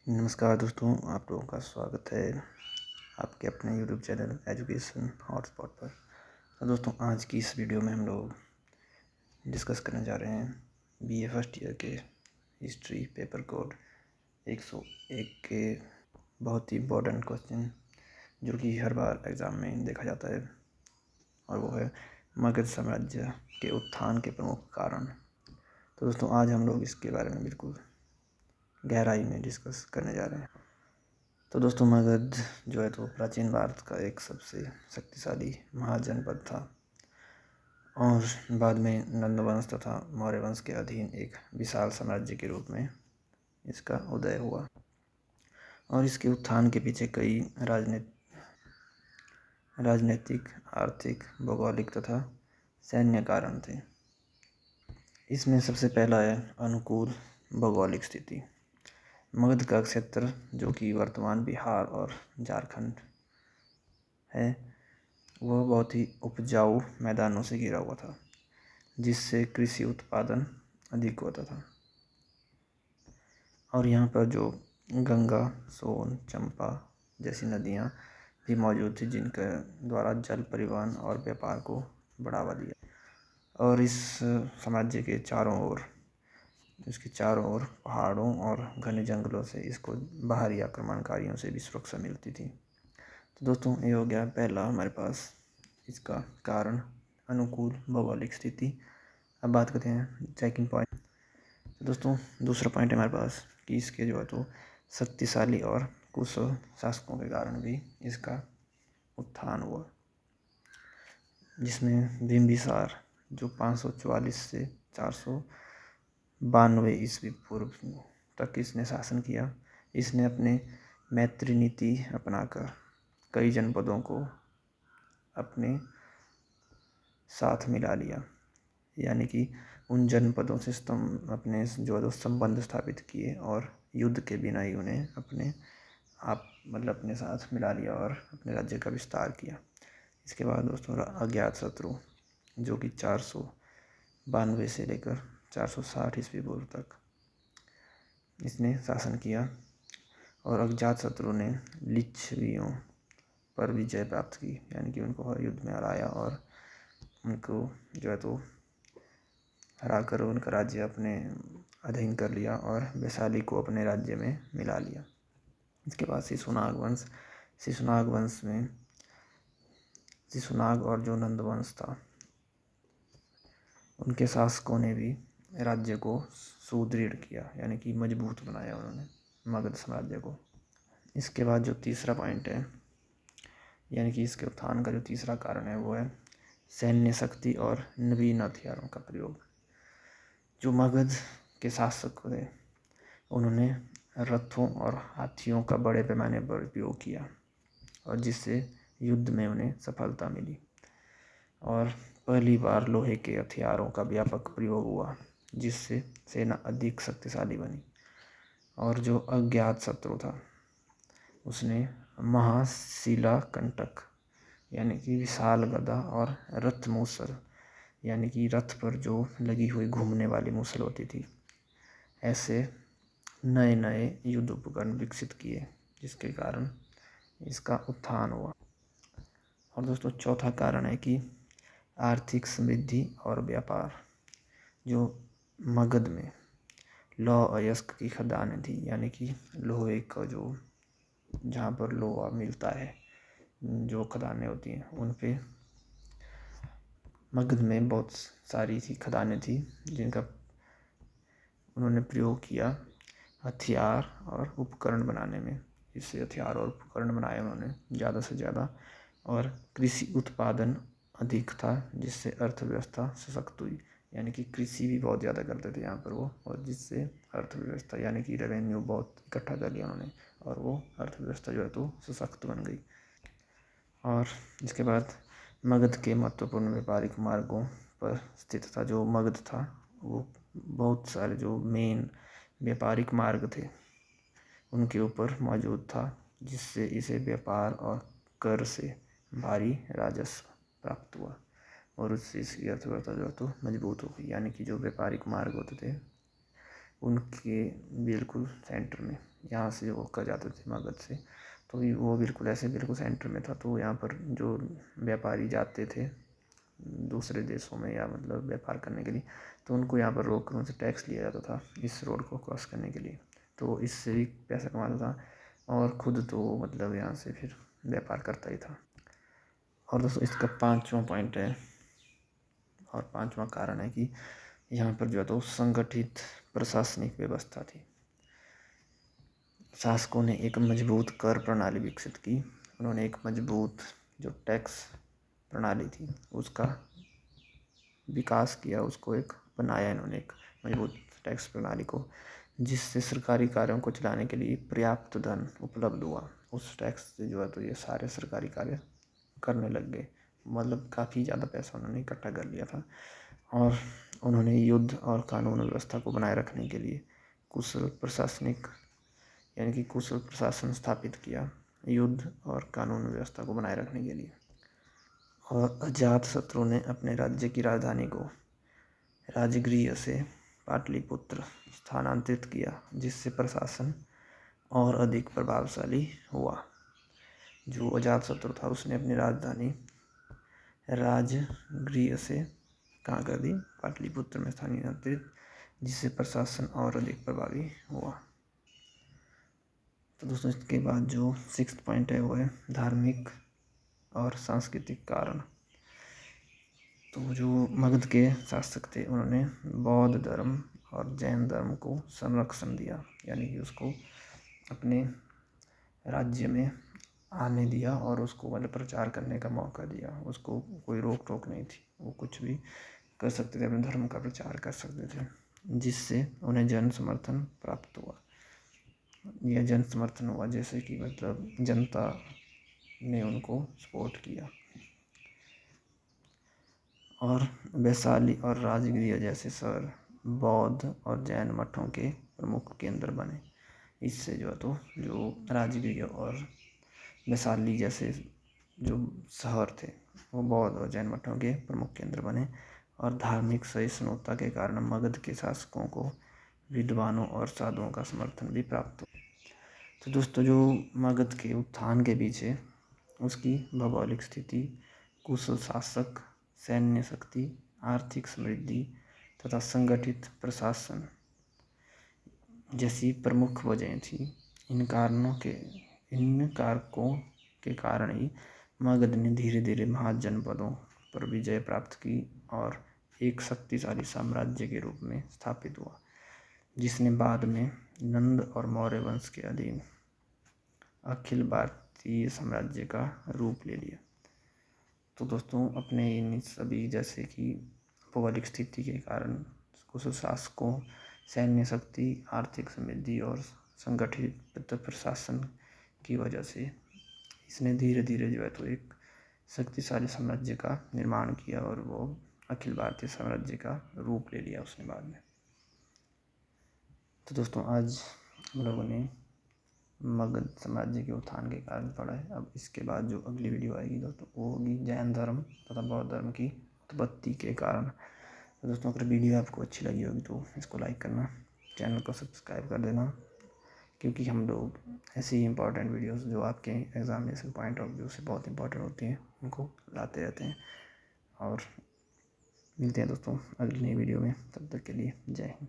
नमस्कार दोस्तों, आप लोगों का स्वागत है आपके अपने यूट्यूब चैनल एजुकेशन हॉटस्पॉट पर। तो दोस्तों, आज की इस वीडियो में हम लोग डिस्कस करने जा रहे हैं बीए फर्स्ट ईयर के हिस्ट्री पेपर कोड 101 के बहुत ही इम्पोर्टेंट क्वेश्चन जो कि हर बार एग्ज़ाम में देखा जाता है, और वो है मगध साम्राज्य के उत्थान के प्रमुख कारण। तो दोस्तों, आज हम लोग इसके बारे में बिल्कुल गहराई में डिस्कस करने जा रहे हैं। तो दोस्तों, मगध जो है तो प्राचीन भारत का एक सबसे शक्तिशाली महाजनपद था और बाद में नंद वंश तथा मौर्य वंश के अधीन एक विशाल साम्राज्य के रूप में इसका उदय हुआ। और इसके उत्थान के पीछे कई राजनीतिक, आर्थिक, भौगोलिक तथा सैन्य कारण थे। इसमें सबसे पहला है अनुकूल भौगोलिक स्थिति। मगध का क्षेत्र, जो कि वर्तमान बिहार और झारखंड है, वह बहुत ही उपजाऊ मैदानों से घिरा हुआ था, जिससे कृषि उत्पादन अधिक होता था। और यहाँ पर जो गंगा, सोन, चंपा जैसी नदियाँ भी मौजूद थी, जिनके द्वारा जल परिवहन और व्यापार को बढ़ावा दिया। और इस साम्राज्य के इसके चारों ओर पहाड़ों और घने जंगलों से इसको बाहरी आक्रमणकारियों से भी सुरक्षा मिलती थी। तो दोस्तों, ये हो गया पहला हमारे पास इसका कारण, अनुकूल भौगोलिक स्थिति। अब बात करते हैं सेकंड पॉइंट। तो दोस्तों, दूसरा पॉइंट है हमारे पास कि इसके जो है तो शक्तिशाली और कुशल शासकों के कारण भी इसका उत्थान हुआ, जिसमें बिम्बिसार जो 544 से 492 ईस्वी पूर्व तक इसने शासन किया। इसने अपने मैत्री नीति अपनाकर कई जनपदों को अपने साथ मिला लिया, यानी कि उन जनपदों से अपने जो संबंध स्थापित किए और युद्ध के बिना ही उन्हें अपने साथ मिला लिया और अपने राज्य का विस्तार किया। इसके बाद दोस्तों, अज्ञात शत्रु जो कि 492 से लेकर 460 ईस्वी पूर्व तक इसने शासन किया, और अज्ञात शत्रु ने लिच्छवियों पर विजय प्राप्त की, यानी कि उनको हर युद्ध में हराया और उनको जो है तो हराकर उनका राज्य अपने अधीन कर लिया और वैशाली को अपने राज्य में मिला लिया। इसके बाद शिशुनाग वंश में शिशुनाग और जो नंद वंश था, उनके शासकों ने भी राज्य को सुदृढ़ किया, यानी कि मजबूत बनाया उन्होंने मगध साम्राज्य को। इसके बाद जो तीसरा पॉइंट है, यानी कि इसके उत्थान का जो तीसरा कारण है, वो है सैन्य शक्ति और नवीन हथियारों का प्रयोग। जो मगध के शासक थे, उन्होंने रथों और हाथियों का बड़े पैमाने पर उपयोग किया, और जिससे युद्ध में उन्हें सफलता मिली। और पहली बार लोहे के हथियारों का व्यापक प्रयोग हुआ, जिससे सेना अधिक शक्तिशाली बनी। और जो अज्ञात शत्रु था, उसने महाशिलाकंटक यानी कि विशाल गदा और रथ मूसल, यानी कि रथ पर जो लगी हुई घूमने वाली मूसल होती थी, ऐसे नए नए युद्ध उपकरण विकसित किए, जिसके कारण इसका उत्थान हुआ। और दोस्तों, चौथा कारण है कि आर्थिक समृद्धि और व्यापार। जो मगध में लौह अयस्क की खदानें थी, यानी कि लोहे का जो जहाँ पर लोहा मिलता है, जो खदानें होती हैं, उन पे मगध में बहुत सारी खदानें थी, जिनका उन्होंने प्रयोग किया हथियार और उपकरण बनाने में। इससे हथियार और उपकरण बनाए उन्होंने ज़्यादा से ज़्यादा, और कृषि उत्पादन अधिक था, जिससे अर्थव्यवस्था सशक्त हुई, यानी कि कृषि भी बहुत ज़्यादा करते थे यहाँ पर वो, और जिससे अर्थव्यवस्था यानी कि रेवेन्यू बहुत इकट्ठा कर लिया उन्होंने, और वो अर्थव्यवस्था जो है तो सशक्त बन गई। और इसके बाद मगध के महत्वपूर्ण व्यापारिक मार्गों पर स्थित था। जो मगध था, वो बहुत सारे जो मेन व्यापारिक मार्ग थे, उनके ऊपर मौजूद था, जिससे इसे व्यापार और कर से भारी राजस्व प्राप्त हुआ, और उससे इसकी अर्थव्यवस्था जो है तो मजबूत हो गई। यानी कि जो व्यापारिक मार्ग होते थे, उनके बिल्कुल सेंटर में, यहाँ से वो कर जाते थे मगध से, तो वो बिल्कुल ऐसे बिल्कुल सेंटर में था। तो यहाँ पर जो व्यापारी जाते थे दूसरे देशों में या मतलब व्यापार करने के लिए, तो उनको यहाँ पर रोक कर उनसे टैक्स लिया जाता था इस रोड को क्रॉस करने के लिए। तो इससे भी पैसा कमाता था और ख़ुद तो मतलब यहाँ से फिर व्यापार करता ही था। और दोस्तों इसका 5वां पॉइंट है और 5वां कारण है कि यहाँ पर जो है तो संगठित प्रशासनिक व्यवस्था थी। शासकों ने एक मजबूत कर प्रणाली विकसित की। उन्होंने एक मजबूत जो टैक्स प्रणाली थी उसका विकास किया, उसको एक बनाया इन्होंने एक मजबूत टैक्स प्रणाली को, जिससे सरकारी कार्यों को चलाने के लिए पर्याप्त धन उपलब्ध हुआ। उस टैक्स से जो है तो ये सारे सरकारी कार्य करने लग गए, मतलब काफ़ी ज़्यादा पैसा उन्होंने इकट्ठा कर लिया था। और उन्होंने युद्ध और कानून व्यवस्था को बनाए रखने के लिए कुशल प्रशासनिक यानी कि कुशल प्रशासन स्थापित किया, युद्ध और कानून व्यवस्था को बनाए रखने के लिए। और अजातशत्रु ने अपने राज्य की राजधानी को राजगृह से पाटलिपुत्र स्थानांतरित किया, जिससे प्रशासन और अधिक प्रभावशाली हुआ। जो अजातशत्रु था उसने अपनी राजधानी राजगृह से कहाँ कर दी, पाटलिपुत्र में स्थानांतरित, जिससे प्रशासन और अधिक प्रभावी हुआ। तो दोस्तों इसके बाद जो 6th पॉइंट है वो है धार्मिक और सांस्कृतिक कारण। तो जो मगध के शासक थे उन्होंने बौद्ध धर्म और जैन धर्म को संरक्षण दिया, यानी कि उसको अपने राज्य में आने दिया और उसको मतलब प्रचार करने का मौका दिया। उसको कोई रोक टोक नहीं थी, वो कुछ भी कर सकते थे, अपने धर्म का प्रचार कर सकते थे, जिससे उन्हें जन समर्थन प्राप्त हुआ। यह जन समर्थन हुआ जैसे कि मतलब जनता ने उनको सपोर्ट किया। और वैशाली और राजगृह जैसे शहर बौद्ध और जैन मठों के प्रमुख केंद्र बने। इससे जो है तो जो राजगृह और वैशाली जैसे जो शहर थे वो बौद्ध और जैन मठों के प्रमुख केंद्र बने। और धार्मिक सहिष्णुता के कारण मगध के शासकों को विद्वानों और साधुओं का समर्थन भी प्राप्त हुआ। तो दोस्तों जो मगध के उत्थान के पीछे उसकी भौगोलिक स्थिति, कुशल शासक, सैन्य शक्ति, आर्थिक समृद्धि तथा संगठित प्रशासन जैसी प्रमुख वजहें थी। इन कारकों के कारण ही मगध ने धीरे धीरे महाजनपदों पर विजय प्राप्त की और एक शक्तिशाली साम्राज्य के रूप में स्थापित हुआ, जिसने बाद में नंद और मौर्य वंश के अधीन अखिल भारतीय साम्राज्य का रूप ले लिया। तो दोस्तों अपने इन सभी जैसे कि भौगोलिक स्थिति के कारण, कुशल शासकों, सैन्य शक्ति, आर्थिक समृद्धि और संगठित प्रशासन की वजह से इसने धीरे धीरे जो है तो एक शक्तिशाली साम्राज्य का निर्माण किया और वो अखिल भारतीय साम्राज्य का रूप ले लिया उसने बाद में। तो दोस्तों आज हम लोगों ने मगध साम्राज्य के उत्थान के कारण पढ़ा है। अब इसके बाद जो अगली वीडियो आएगी दोस्तों वो होगी जैन धर्म तथा बौद्ध धर्म की उत्पत्ति के कारण। तो दोस्तों अगर वीडियो आपको अच्छी लगी होगी तो इसको लाइक करना, चैनल को सब्सक्राइब कर देना, क्योंकि हम लोग ऐसी इम्पॉर्टेंट वीडियोस जो आपके एग्जामिनेशन पॉइंट ऑफ व्यू से बहुत इंपॉर्टेंट होती हैं उनको लाते रहते हैं। और मिलते हैं दोस्तों अगली नई वीडियो में, तब तक के लिए जय हिंद।